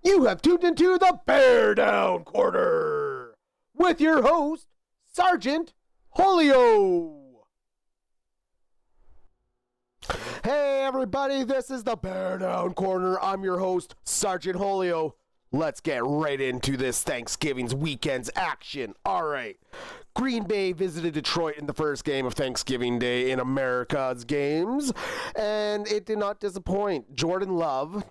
You have tuned into the BearDown Corner with your host, Sergeant Holio. Hey everybody, this is the BearDown Corner. I'm your host, Sergeant Holio. Let's get right into this Thanksgiving's weekend's action. All right. Green Bay visited Detroit in the first game of Thanksgiving Day in America's games, and it did not disappoint. Jordan Love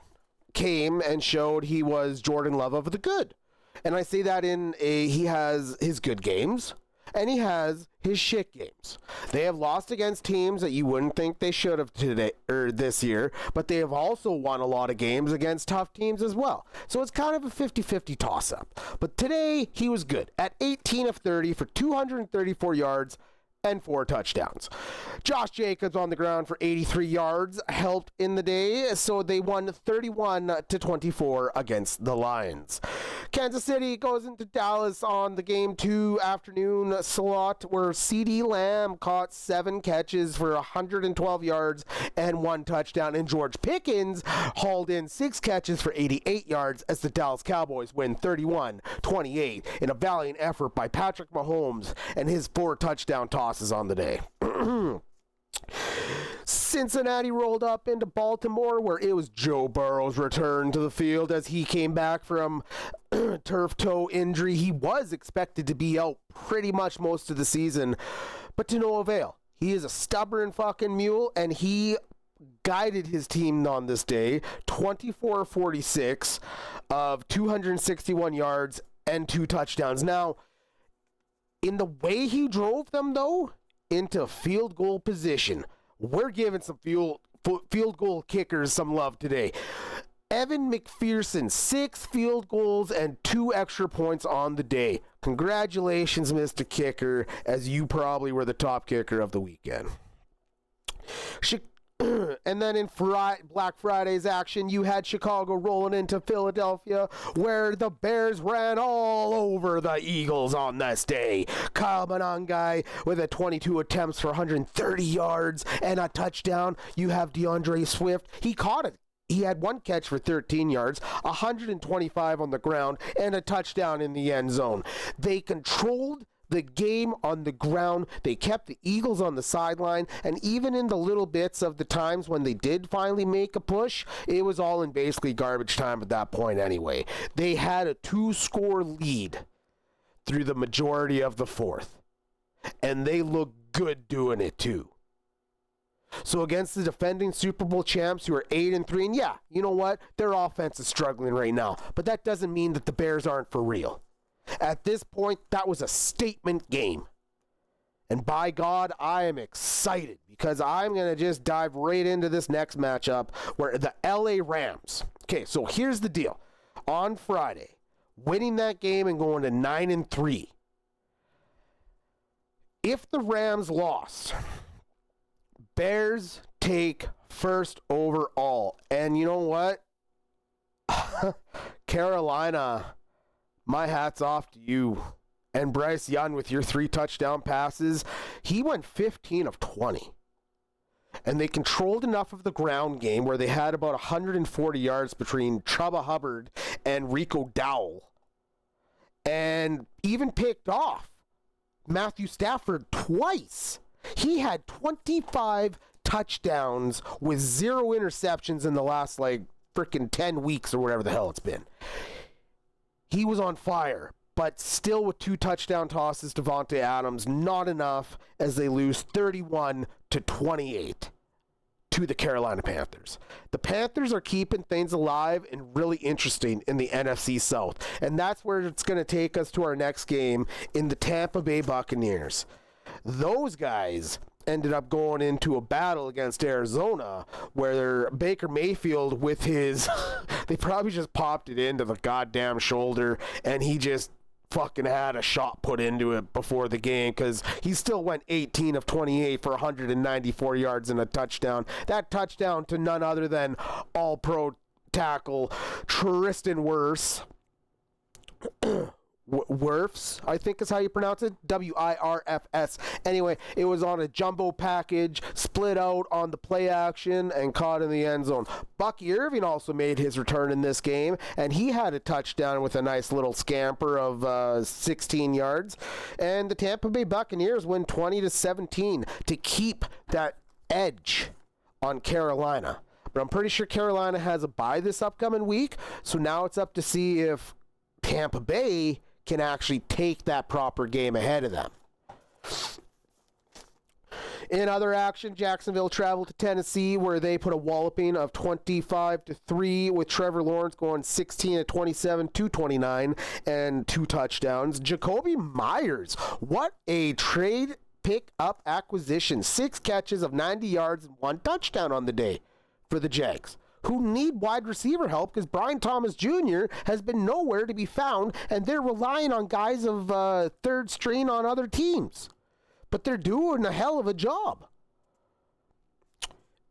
came and showed he was Jordan Love of the good. And I say that he has his good games and he has his shit games. They have lost against teams that you wouldn't think they should have today or this year, but they have also won a lot of games against tough teams as well. So it's kind of a 50-50 toss-up. But today he was good at 18 of 30 for 234 yards and 4 touchdowns. Josh Jacobs on the ground for 83 yards helped in the day, so they won 31-24 against the Lions. Kansas City goes into Dallas on the game 2 afternoon slot, where CeeDee Lamb caught 7 catches for 112 yards and 1 touchdown, and George Pickens hauled in 6 catches for 88 yards as the Dallas Cowboys win 31-28 in a valiant effort by Patrick Mahomes and his 4 touchdown tosses on the day. Cincinnati rolled up into Baltimore, where it was Joe Burrow's return to the field as he came back from turf toe injury. He was expected to be out pretty much most of the season, but to no avail. He is a stubborn fucking mule, and he guided his team on this day, 24-46 of 261 yards and 2 touchdowns. Now, in the way he drove them, though, into field goal position, we're giving some field goal kickers some love today. Evan McPherson, 6 field goals and 2 extra points on the day. Congratulations, Mr. Kicker, as you probably were the top kicker of the weekend. And then in Black Friday's action, you had Chicago rolling into Philadelphia, where the Bears ran all over the Eagles on this day. Kyle Monangai with 22 attempts for 130 yards and a touchdown. You have DeAndre Swift. He caught it. He had 1 catch for 13 yards, 125 on the ground, and a touchdown in the end zone. They controlled the game on the ground. They kept the Eagles on the sideline, and even in the little bits of the times when they did finally make a push, it was all in basically garbage time at that point anyway. They had a 2-score lead through the majority of the fourth, and they looked good doing it too. So against the defending Super Bowl champs who are 8-3, and yeah, you know what? Their offense is struggling right now, but that doesn't mean that the Bears aren't for real. At this point, that was a statement game. And by God, I am excited because I'm going to just dive right into this next matchup where the LA Rams. Okay, so here's the deal. On Friday, winning that game and going to 9-3. If the Rams lost, Bears take first overall. And you know what? Carolina, my hat's off to you. And Bryce Young with your 3 touchdown passes, he went 15 of 20. And they controlled enough of the ground game where they had about 140 yards between Chuba Hubbard and Rico Dowell. And even picked off Matthew Stafford twice. He had 25 touchdowns with 0 interceptions in the last freaking 10 weeks or whatever the hell it's been. He was on fire, but still with 2 touchdown tosses to Devontae Adams, not enough as they lose 31-28 to the Carolina Panthers. The Panthers are keeping things alive and really interesting in the NFC South, and that's where it's going to take us to our next game in the Tampa Bay Buccaneers. Those guys ended up going into a battle against Arizona where Baker Mayfield with his they probably just popped it into the goddamn shoulder and he just fucking had a shot put into it before the game because he still went 18 of 28 for 194 yards and a touchdown. That touchdown to none other than all-pro tackle Tristan Wirfs Wirfs, I think is how you pronounce it. Wirfs. Anyway, it was on a jumbo package, split out on the play action, and caught in the end zone. Bucky Irving also made his return in this game, and he had a touchdown with a nice little scamper of 16 yards. And the Tampa Bay Buccaneers win 20-17 to keep that edge on Carolina. But I'm pretty sure Carolina has a bye this upcoming week, so now it's up to see if Tampa Bay can actually take that proper game ahead of them. In other action, Jacksonville traveled to Tennessee, where they put a walloping of 25-3, with Trevor Lawrence going 16 of 27, 229, and 2 touchdowns. Jacoby Myers, what a trade pick-up acquisition. 6 catches of 90 yards and 1 touchdown on the day for the Jags, who need wide receiver help because Brian Thomas Jr. has been nowhere to be found, and they're relying on guys of third string on other teams. But they're doing a hell of a job.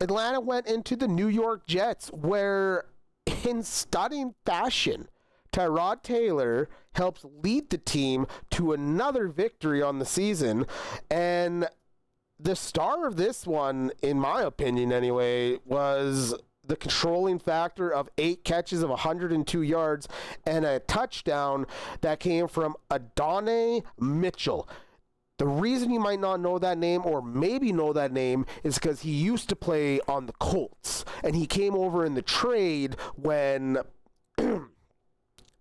Atlanta went into the New York Jets, where in stunning fashion, Tyrod Taylor helps lead the team to another victory on the season. And the star of this one, in my opinion anyway, was the controlling factor of 8 catches of 102 yards and a touchdown that came from Adonai Mitchell. The reason you might not know that name, or maybe know that name, is because he used to play on the Colts, and he came over in the trade when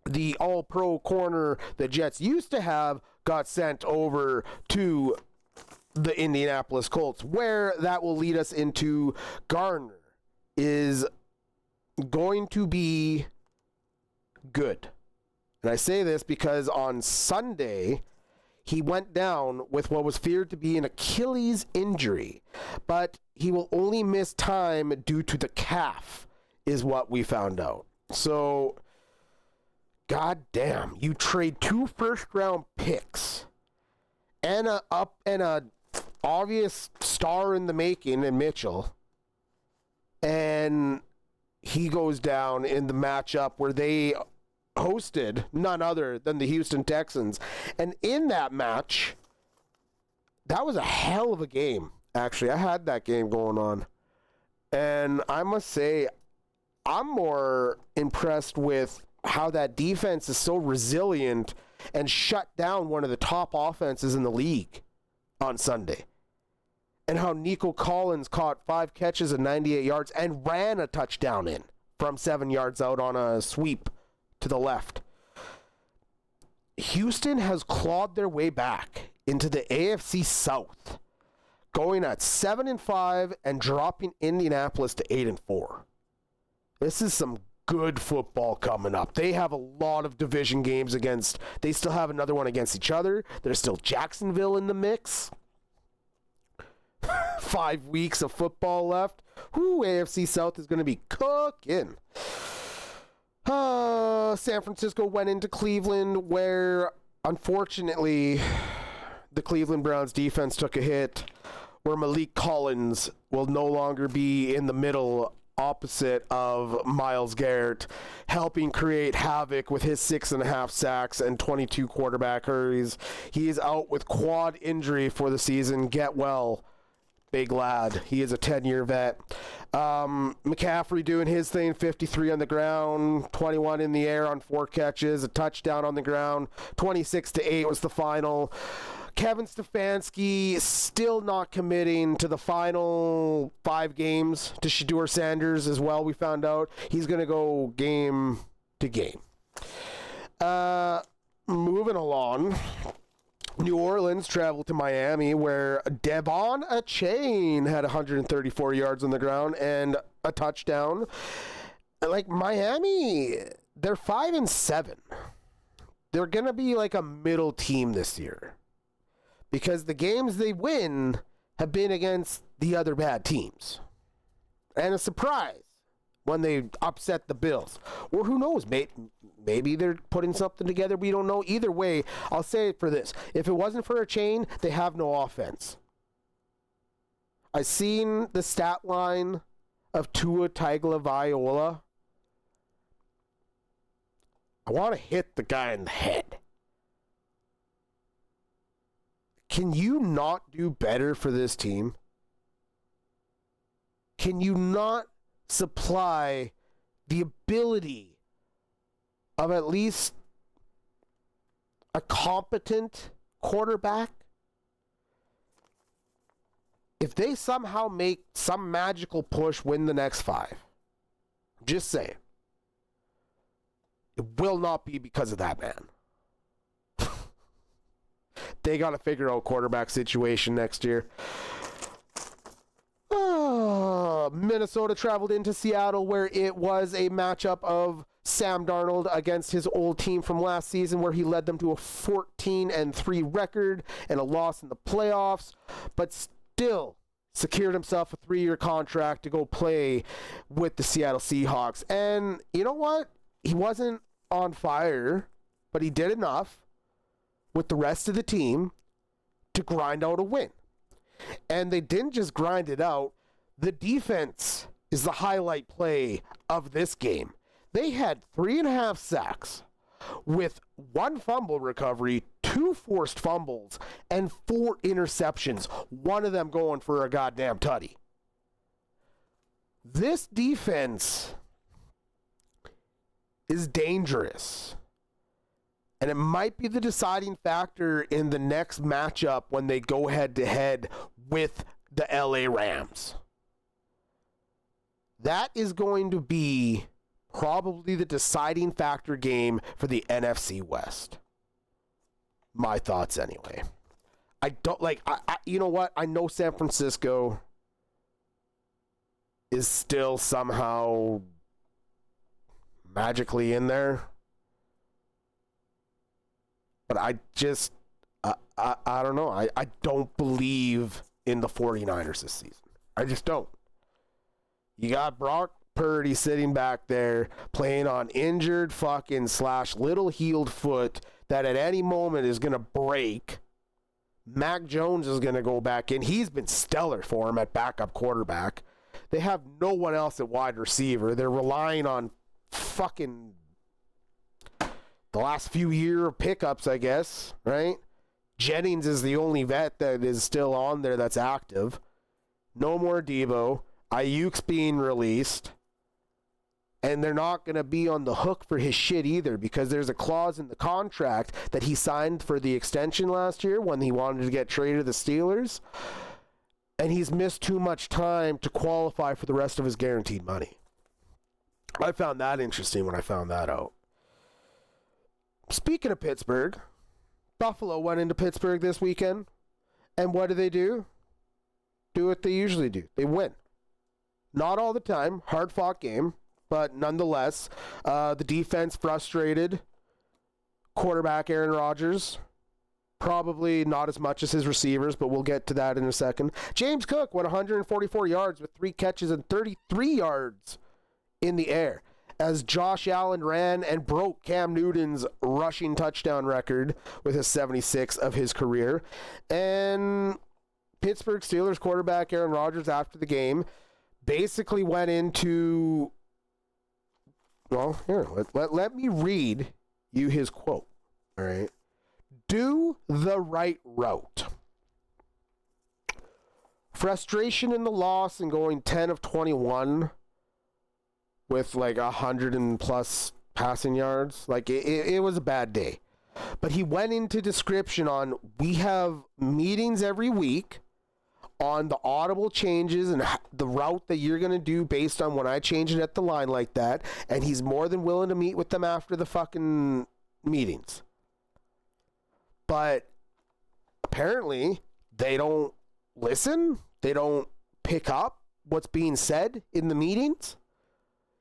the all-pro corner the Jets used to have got sent over to the Indianapolis Colts, where that will lead us into Garner is going to be good. And I say this because on Sunday, he went down with what was feared to be an Achilles injury, but he will only miss time due to the calf, is what we found out. So, goddamn, you trade 2 first-round picks and a obvious star in the making in Mitchell, and he goes down in the matchup where they hosted none other than the Houston Texans. And in that match, that was a hell of a game, actually. I had that game going on. And I must say, I'm more impressed with how that defense is so resilient and shut down one of the top offenses in the league on Sunday. And how Nico Collins caught 5 catches and 98 yards and ran a touchdown in from 7 yards out on a sweep to the left. Houston has clawed their way back into the AFC South, going at 7-5 and dropping Indianapolis to 8-4. This is some good football coming up. They have a lot of division games against. They still have another one against each other. There's still Jacksonville in the mix. 5 weeks of football left. Whoo, AFC South is going to be cooking. San Francisco went into Cleveland, where unfortunately the Cleveland Browns defense took a hit, where Malik Collins will no longer be in the middle opposite of Myles Garrett, helping create havoc with his 6.5 sacks and 22 quarterback hurries. He is out with quad injury for the season. Get well, big lad. He is a 10-year vet. McCaffrey doing his thing, 53 on the ground, 21 in the air on 4 catches, a touchdown on the ground. 26-8 was the final. Kevin Stefanski still not committing to the final 5 games to Shedeur Sanders as well. We found out he's going to go game to game. Moving along, New Orleans traveled to Miami, where Devon Achane had 134 yards on the ground and a touchdown. Like, Miami, they're 5-7. They're going to be like a middle team this year, because the games they win have been against the other bad teams. And a surprise when they upset the Bills. Or who knows, maybe they're putting something together. We don't know. Either way, I'll say it for this. If it wasn't for a chain, they have no offense. I seen the stat line of Tua Tagovailoa. I want to hit the guy in the head. Can you not do better for this team? Can you not supply the ability of at least a competent quarterback? If they somehow make some magical push, win the next 5, just saying, it will not be because of that man. They got to figure out quarterback situation next year. Minnesota traveled into Seattle, where it was a matchup of Sam Darnold against his old team from last season, where he led them to a 14-3 record and a loss in the playoffs, but still secured himself a 3-year contract to go play with the Seattle Seahawks. And you know what? He wasn't on fire, but he did enough with the rest of the team to grind out a win. And they didn't just grind it out. The defense is the highlight play of this game. They had 3.5 sacks with 1 fumble recovery, 2 forced fumbles, and 4 interceptions, one of them going for a goddamn tutty. This defense is dangerous. And it might be the deciding factor in the next matchup when they go head-to-head with the LA Rams. That is going to be probably the deciding factor game for the NFC West. My thoughts anyway. I don't like, you know what? I know San Francisco is still somehow magically in there. But I just, I don't know. I don't believe in the 49ers this season. I just don't. You got Brock Purdy sitting back there playing on injured fucking / little healed foot that at any moment is going to break. Mac Jones is going to go back in. He's been stellar for him at backup quarterback. They have no one else at wide receiver. They're relying on fucking the last few year pickups, I guess, right? Jennings is the only vet that is still on there that's active. No more Debo. Ayuk's being released. And they're not going to be on the hook for his shit either, because there's a clause in the contract that he signed for the extension last year when he wanted to get traded to the Steelers. And he's missed too much time to qualify for the rest of his guaranteed money. I found that interesting when I found that out. Speaking of Pittsburgh, Buffalo went into Pittsburgh this weekend. And what do? Do what they usually do. They win. Not all the time. Hard-fought game. But nonetheless, the defense frustrated. Quarterback Aaron Rodgers, probably not as much as his receivers, but we'll get to that in a second. James Cook went 144 yards with 3 catches and 33 yards in the air, as Josh Allen ran and broke Cam Newton's rushing touchdown record with his 76 of his career. And Pittsburgh Steelers quarterback Aaron Rodgers, after the game, basically went into... Well, here, let me read you his quote, all right? Do the right route. Frustration in the loss and going 10 of 21 with like 100 and plus passing yards. Like, it was a bad day. But he went into description on, we have meetings every week on the audible changes and the route that you're going to do based on when I change it at the line like that. And he's more than willing to meet with them after the fucking meetings. But apparently they don't listen. They don't pick up what's being said in the meetings.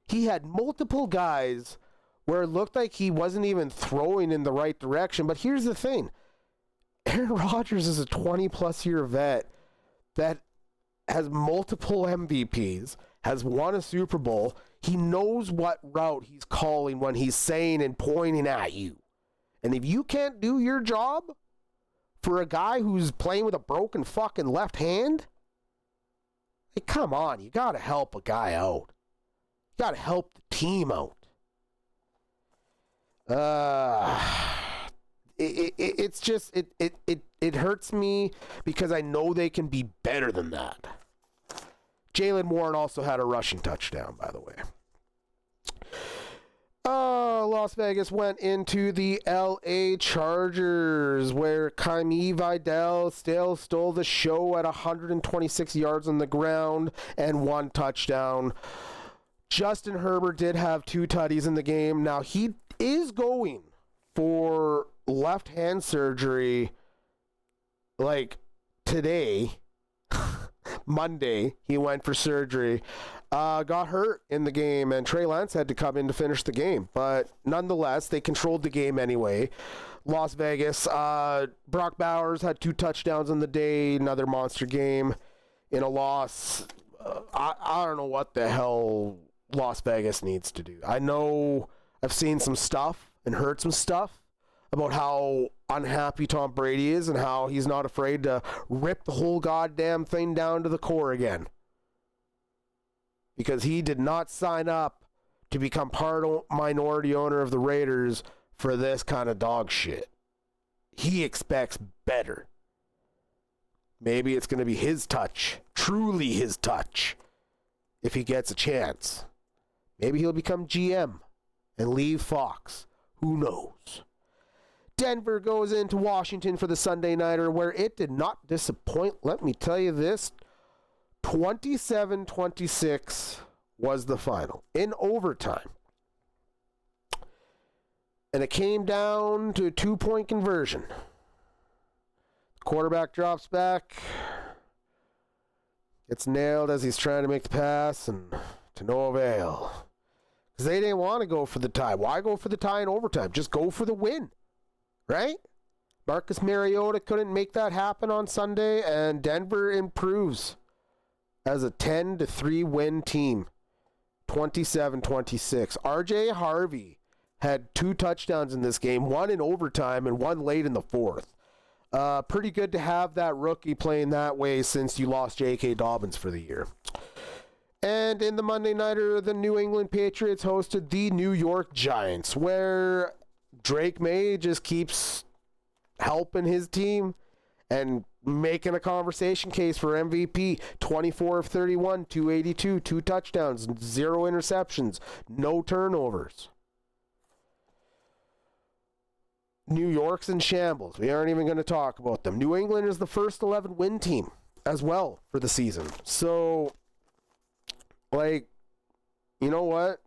He had multiple guys where it looked like he wasn't even throwing in the right direction. But here's the thing. Aaron Rodgers is a 20-plus year vet that has multiple MVPs, has won a Super Bowl. He knows what route he's calling when he's saying and pointing at you. And if you can't do your job for a guy who's playing with a broken fucking left hand, hey, come on, you got to help a guy out. You got to help the team out. it's just it hurts me because I know they can be better than that. Jaylen Warren also had a rushing touchdown, by the way. Las Vegas went into the LA Chargers, where Kaimi Vidal still stole the show at 126 yards on the ground and 1 touchdown. Justin Herbert did have 2 tutties in the game. Now, he is going for left hand surgery like today. Monday, he went for surgery. Got hurt in the game, and Trey Lance had to come in to finish the game. But nonetheless, they controlled the game anyway. Las Vegas. Brock Bowers had 2 touchdowns in the day. Another monster game in a loss. I don't know what the hell Las Vegas needs to do. I know I've seen some stuff and heard some stuff about how unhappy Tom Brady is and how he's not afraid to rip the whole goddamn thing down to the core again. Because he did not sign up to become minority owner of the Raiders for this kind of dog shit. He expects better. Maybe it's going to be his touch, truly his touch, if he gets a chance. Maybe he'll become GM and leave Fox. Who knows? Denver goes into Washington for the Sunday Nighter, where it did not disappoint. Let me tell you this. 27-26 was the final in overtime. And it came down to a 2-point conversion. The quarterback drops back. Gets nailed as he's trying to make the pass, and to no avail. Because they didn't want to go for the tie. Why go for the tie in overtime? Just go for the win. Right? Marcus Mariota couldn't make that happen on Sunday, and Denver improves as a 10-3 win team. 27-26. RJ Harvey had 2 touchdowns in this game, 1 in overtime and 1 late in the 4th. Pretty good to have that rookie playing that way since you lost J.K. Dobbins for the year. And in the Monday Nighter, the New England Patriots hosted the New York Giants, where Drake May just keeps helping his team and making a conversation case for MVP. 24 of 31, 282, 2 touchdowns, 0 interceptions, no turnovers. New York's in shambles. We aren't even going to talk about them. New England is the first 11 win team as well for the season. So, like, you know what?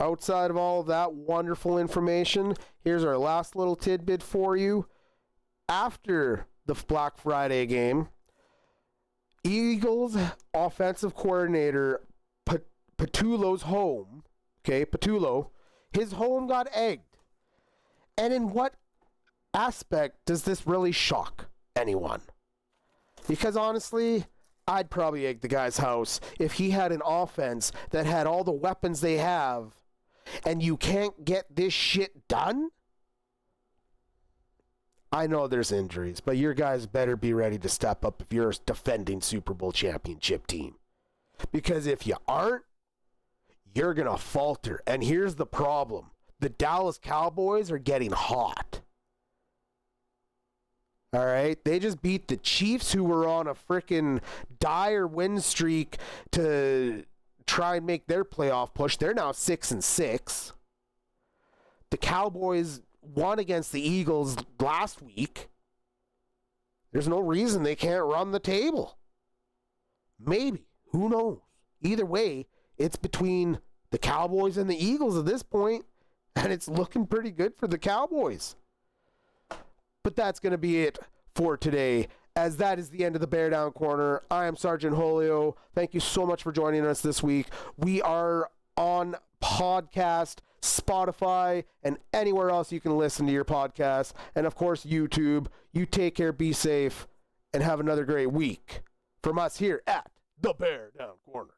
Outside of all of that wonderful information, here's our last little tidbit for you. After the Black Friday game, Eagles offensive coordinator Patullo's home, Patullo, his home got egged. And in what aspect does this really shock anyone? Because honestly, I'd probably egg the guy's house if he had an offense that had all the weapons they have and you can't get this shit done. I know there's injuries, but your guys better be ready to step up if you're a defending Super Bowl championship team. Because if you aren't, you're going to falter. And here's the problem. The Dallas Cowboys are getting hot. All right? They just beat the Chiefs, who were on a freaking dire win streak to try and make their playoff push. They're now 6-6. The Cowboys won against the Eagles last week. There's no reason they can't run the table. Maybe. Who knows? Either way, it's between the Cowboys and the Eagles at this point, and it's looking pretty good for the Cowboys. But that's going to be it for today, as that is the end of the BearDown Corner. I am Sergeant Holio. Thank you so much for joining us this week. We are on podcast, Spotify, and anywhere else you can listen to your podcast. And of course, YouTube. You take care, be safe, and have another great week from us here at the BearDown Corner.